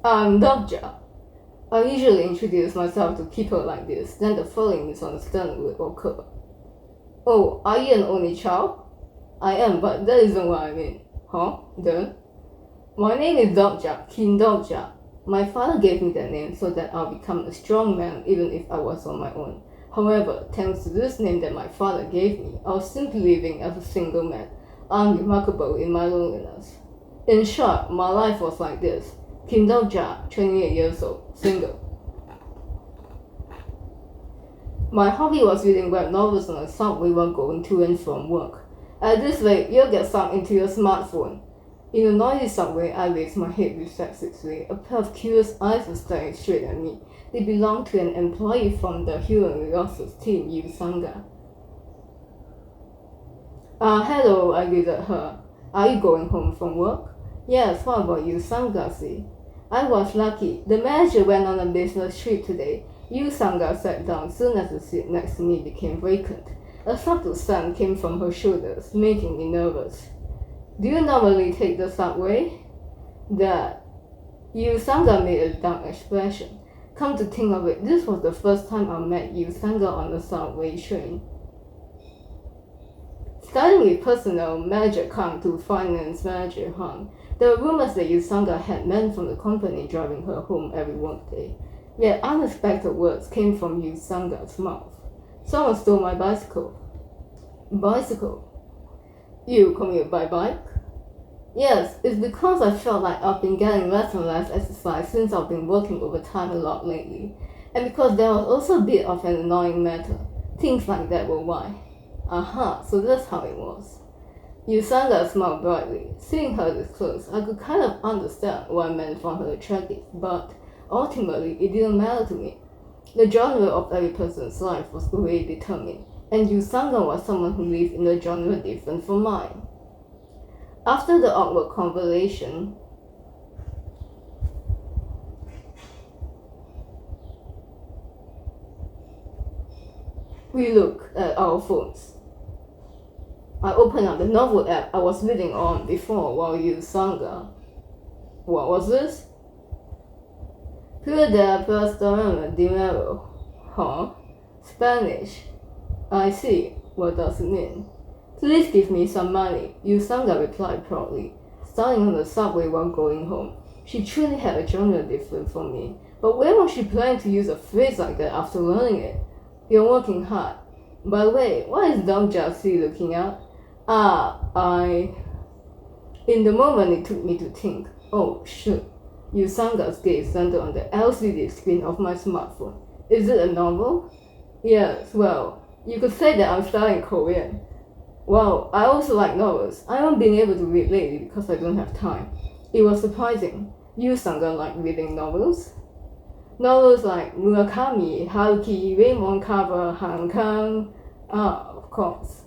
I'm Dokja. I usually introduce myself to people like this, then the following misunderstanding will occur. Oh, are you an only child? I am, but that isn't what I mean. Huh? Then? My name is Dokja, King Dokja. My father gave me that name so that I'll become a strong man even if I was on my own. However, thanks to this name that my father gave me, I was simply living as a single man, unremarkable in my loneliness. In short, my life was like this. Kim Do-ja, 28 years old, single. My hobby was reading web novels on the subway while going to and from work. At this rate, you'll get sunk into your smartphone. In a noisy subway, I raised my head reflexively. A pair of curious eyes were staring straight at me. They belonged to an employee from the human resources team, Yu Sanga. Hello, I greeted her. Are you going home from work? Yes, what about you, Sangasi? I was lucky. The manager went on a business trip today. Yu Sanga sat down soon as the seat next to me became vacant. A subtle sound came from her shoulders, making me nervous. Do you normally take the subway? That. Yu Sanga made a dark expression. Come to think of it, this was the first time I met Yu Sanga on the subway train. Starting with personnel, manager Kang to finance manager Han, there were rumors that Yu Sanga had men from the company driving her home every workday. Yet unexpected words came from Yu Sanga's mouth. Someone stole my bicycle. Bicycle? You commute by bike? Yes, it's because I felt like I've been getting less and less exercise since I've been working overtime a lot lately. And because there was also a bit of an annoying matter. Things like that were why. Aha, so that's how it was. Yu Sanga smiled brightly. Seeing her this close, I could kind of understand what men found her attractive, but ultimately it didn't matter to me. The genre of every person's life was already determined, and Yu Sanga was someone who lived in a genre different from mine. After the awkward conversation, we looked at our phones. I opened up the novel app I was reading on before while Yu Sanga. What was this? Pura de Pastorama Dinero. Huh? Spanish. I see. What does it mean? Please give me some money, Yu Sanga replied proudly, starting on the subway while going home. She truly had a genre different from me, but where was she planning to use a phrase like that after learning it? You're working hard. By the way, what is Dong Jiaxi looking at? In the moment it took me to think, oh shoot, Yu Sanga's gaze centered on the LCD screen of my smartphone. Is it a novel? Yes, well, you could say that I'm studying Korean. Well, I also like novels. I haven't been able to read lately because I don't have time. It was surprising. Yu Sanga liked reading novels. Novels like Murakami, Haruki, Raymond Carver, Han Kang. Of course.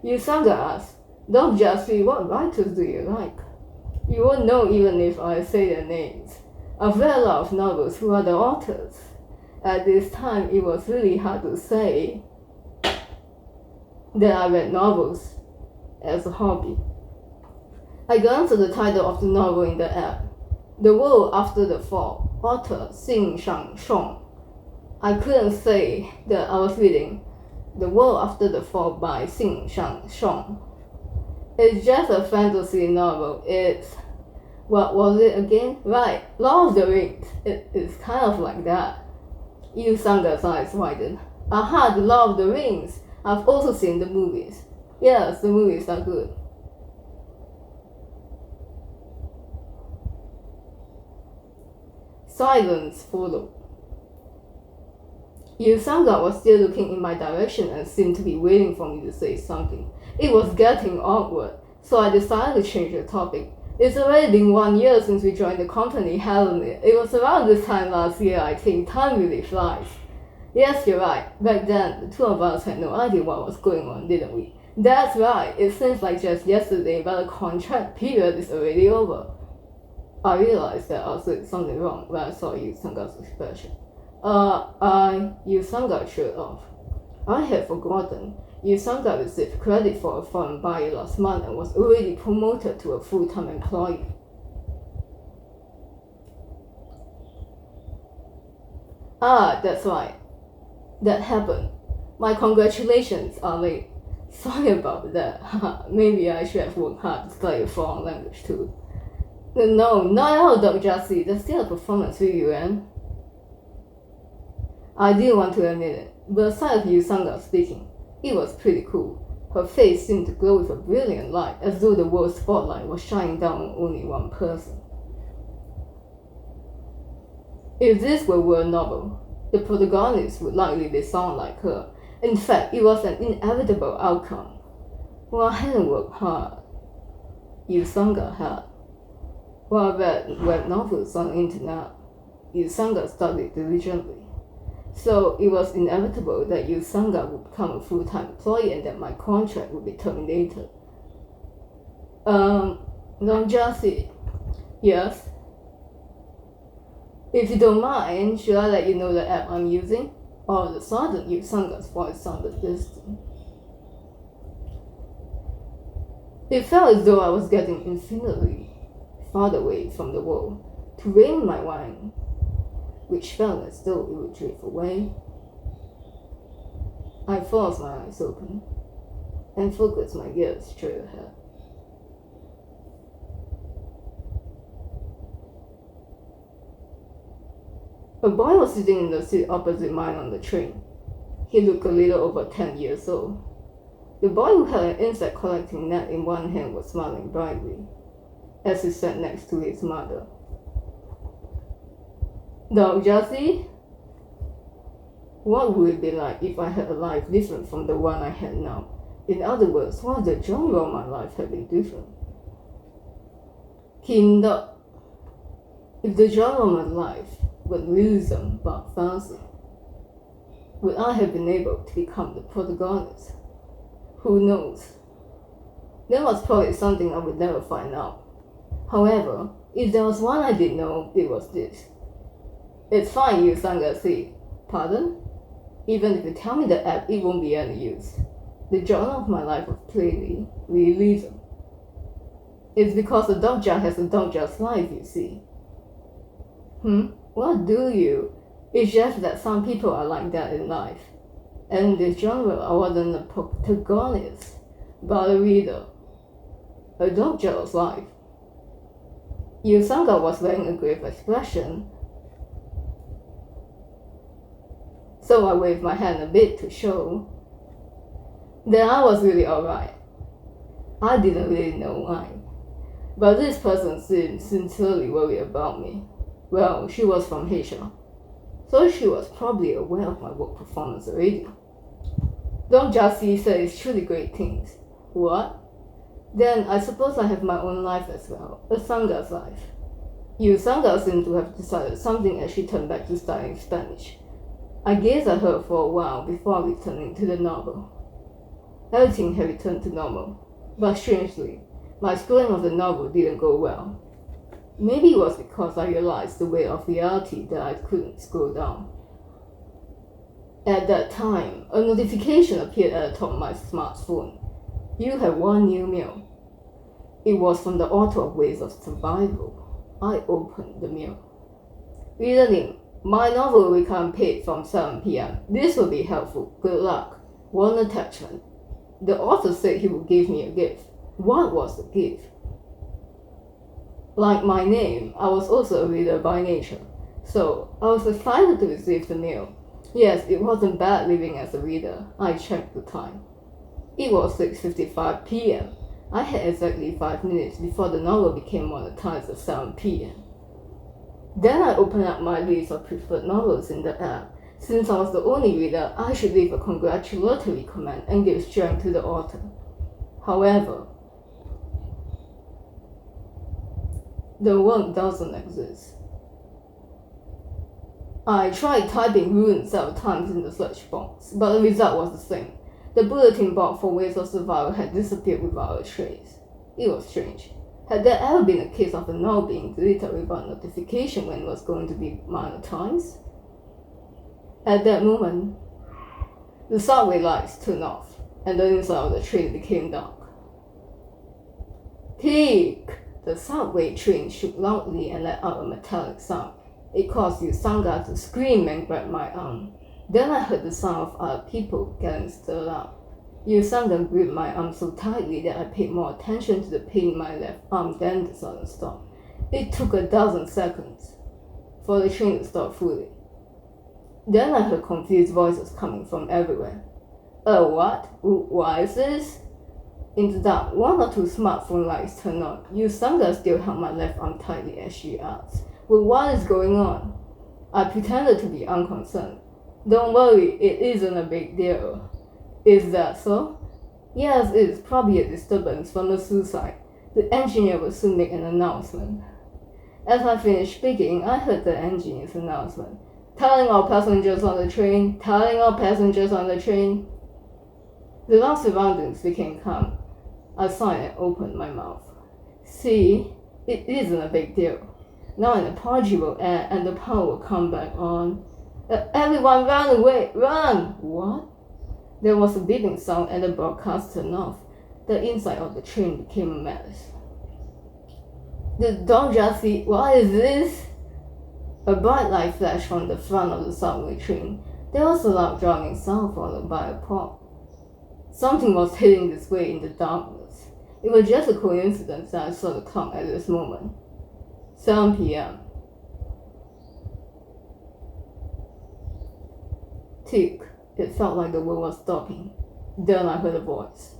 Yu Sanga asked, Don't just read, what writers do you like? You won't know even if I say their names. I've read a lot of novels. Who are the authors? At this time, it was really hard to say that I read novels as a hobby. I glanced at the title of the novel in the app. The World After the Fall, author Xing Shang. I couldn't say that I was reading The World After the Fall by Xing Shang. It's just a fantasy novel. It's... what was it again? Right, Lord of the Rings. It's kind of like that. Yu Sanga's eyes widened. Aha, the Lord of the Rings. I've also seen the movies. Yes, the movies are good. Silence followed. Yu Sanga was still looking in my direction and seemed to be waiting for me to say something. It was getting awkward, so I decided to change the topic. It's already been 1 year since we joined the company, hasn't it? It was around this time last year, I think. Time really flies. Yes, you're right. Back then, the two of us had no idea what was going on, didn't we? That's right. It seems like just yesterday, but the contract period is already over. I realized that I said something wrong when I saw Yu Sanga's expression. Yu Sanga trailed off. I had forgotten. Yu Sanga received credit for a foreign buyer last month and was already promoted to a full-time employee. Ah, that's right. That happened. My congratulations are late. Sorry about that. Maybe I should have worked hard to study a foreign language too. No, not at all, Dr. Jassy. That's still a performance review, and I didn't want to admit it, but aside of Yusanga speaking, it was pretty cool. Her face seemed to glow with a brilliant light, as though the world's spotlight was shining down on only one person. If this were a novel, the protagonist would likely sound like her. In fact, it was an inevitable outcome. Well, I hadn't worked hard. Yusanga had. While I read web novels on the internet, Yusanga studied diligently. So it was inevitable that Yusanga would become a full-time employee and that my contract would be terminated. Don Jassy. Yes? If you don't mind, should I let you know the app I'm using? All of a sudden, Yusanga's voice sounded distant. It felt as though I was getting infinitely farther away from the wall. To rain my wine, which felt as though it would drift away. I forced my eyes open and focused my gaze straight ahead. A boy was sitting in the seat opposite mine on the train. He looked a little over 10 years old. The boy who had an insect collecting net in one hand was smiling brightly as he sat next to his mother. Dog Jassy? What would it be like if I had a life different from the one I had now? In other words, what if the genre of my life had been different? Kinder. If the genre of my life was realism but fancy, would I have been able to become the protagonist? Who knows? That was probably something I would never find out. However, if there was one I did know, it was this. It's fine, Yusanga said. Pardon? Even if you tell me the app, it won't be any use. The genre of my life was plainly realism. It's because a dogja has a dogja's life, you see. What do you? It's just that some people are like that in life. And in this genre, I wasn't a protagonist, but a reader. A dogja's life. Yusanga was wearing a grave expression, so I waved my hand a bit to show that I was really alright. I didn't really know why, but this person seemed sincerely worried about me. Well, she was from Asia, so she was probably aware of my work performance already. Don Jassy says truly great things. What? Then I suppose I have my own life as well, a Sanga's life. Yusanga seemed to have decided something as she turned back to studying Spanish. I gazed at her for a while before returning to the novel. Everything had returned to normal, but strangely, my schooling of the novel didn't go well. Maybe it was because I realized the weight of reality that I couldn't scroll down. At that time, a notification appeared at the top of my smartphone. You have one new mail. It was from the author of Ways of Survival. I opened the mail. Reader name. My novel will become paid from 7 p.m. This will be helpful. Good luck. One attachment. The author said he would give me a gift. What was the gift? Like my name, I was also a reader by nature, so I was excited to receive the mail. Yes, it wasn't bad living as a reader. I checked the time. It was 6:55 p.m. I had exactly 5 minutes before the novel became monetized at 7 p.m. Then I opened up my list of preferred novels in the app. Since I was the only reader, I should leave a congratulatory comment and give strength to the author. However, the word doesn't exist. I tried typing ruin several times in the search box, but the result was the same. The bulletin board for Ways of Survival had disappeared without a trace. It was strange. Had there ever been a case of a novel being deleted without notification when it was going to be monetized? At that moment, the subway lights turned off, and the inside of the train became dark. Tick! The subway train shook loudly and let out a metallic sound. It caused Yusanga to scream and grab my arm. Then I heard the sound of other people getting stirred up. Yusanga gripped my arm so tightly that I paid more attention to the pain in my left arm than the sudden stop. It took 1,000 seconds for the train to stop fully. Then I heard confused voices coming from everywhere. What? Why is this? In the dark, 1 or 2 smartphone lights turned on. Yusanga still held my left arm tightly as she asked, "Well, what is going on?" I pretended to be unconcerned. "Don't worry, it isn't a big deal." "Is that so?" "Yes, it's probably a disturbance from the suicide. The engineer will soon make an announcement." As I finished speaking, I heard the engineer's announcement. "Telling all passengers on the train, telling all passengers on the train." The loud surroundings became calm. I sighed and opened my mouth. "See, it isn't a big deal. Now an apology will end and the power will come back on. Everyone run away, run!" "What?" There was a beeping sound and the broadcast turned off. The inside of the train became a mess. Don't just see, what is this?" A bright light flashed from the front of the subway train. There was a loud drumming sound followed by a pop. Something was heading this way in the darkness. It was just a coincidence that I saw the clock at this moment. 7 p.m. Tick. It felt like the world was stopping. Then I heard a voice.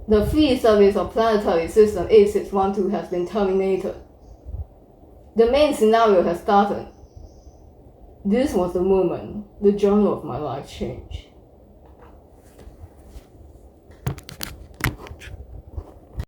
"The free service of planetary system 8612 has been terminated. The main scenario has started." This was the moment the genre of my life changed.